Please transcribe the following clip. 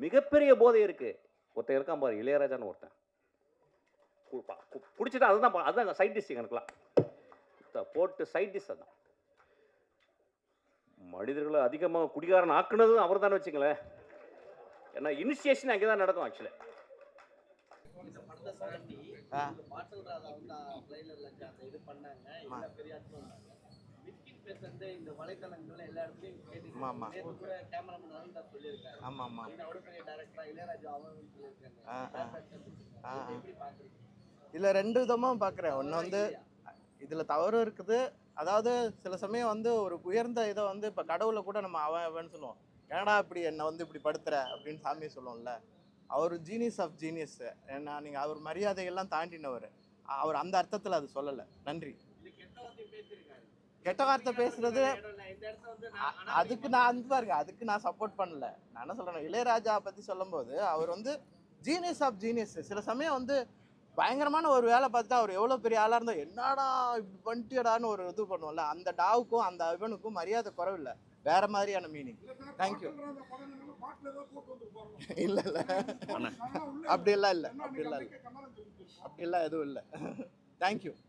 மிகப்பெரிய போதை இருக்கு. ஒருத்தன் இருக்கான் பாரு, இளையராஜான்னு ஒருத்தன். குடிச்சிட்டா அதுதான் அதுதான் சைட் டிஷ் எனக்குலாம். போட்டு சைட் டிஷ் அதான். மனிதர்களை அதிகமாக குடிகாரன் ஆக்குனதும் அவர் தானே வச்சுங்களேன். ஏன்னா இனிஷியேஷன் அங்கே தான் நடக்கும் ஆக்சுவலி. இந்த படத்தை தாண்டி மார்ஷல் ராஜா வந்து ட்ரைலர்ல இது பண்ணாங்க, எல்லா பெரிய ஆட்களும் மிஸ்கின் பேசுறது இந்த வலைத்தளங்கள்ல எல்லா இடத்துலயும் கேட்டு கூட கேமராமேன் தான் சொல்லியிருக்காரு. ஆமா ஆமா, அவ்வளவு பெரிய டைரக்டரா இளையராஜா அவங்க சொல்லியிருக்காங்க. எப்படி பாக்குறீங்க? இதுல ரெண்டு விதமா பாக்குறேன். ஒண்ணு வந்து இதுல தவறு இருக்குது. அதாவது சில சமயம் வந்து ஒரு உயர்ந்த இதை வந்து இப்ப கடவுளை கூட நம்ம அவன் சொல்லுவோம், ஏன்னா இப்படி என்னை வந்து இப்படி படுத்துற அப்படின்னு சாமியை சொல்லுவோம்ல. அவர் ஜீனியஸ் ஆஃப் ஜீனியஸ். ஏன்னா நீங்க அவர் மரியாதையெல்லாம் தாண்டினவர். அவர் அந்த அர்த்தத்துல அது சொல்லலை. நன்றி. கெட்ட வார்த்தை பேசுறது அதுக்கு நான் வந்து பாருங்க, அதுக்கு நான் சப்போர்ட் பண்ணல. நான் என்ன சொல்றேன், இளையராஜா பத்தி சொல்லும் போது அவர் வந்து ஜீனியஸ் ஆஃப் ஜீனியஸ். சில சமயம் வந்து பயங்கரமான ஒரு வேலை பார்த்துட்டு அவர் எவ்வளோ பெரிய ஆளாக இருந்தால் என்னடா இப்படி பண்ணிட்டியடான்னு ஒரு இது பண்ணுவோம்ல, அந்த டாவுக்கும் அந்த இவனுக்கும் மரியாதை குறவில்லை, வேற மாதிரியான மீனிங். தேங்க்யூ. இல்லை இல்லை அப்படியெல்லாம் இல்லை, அப்படியெல்லாம் இல்லை, அப்படியெல்லாம் எதுவும் இல்லை. தேங்க்யூ.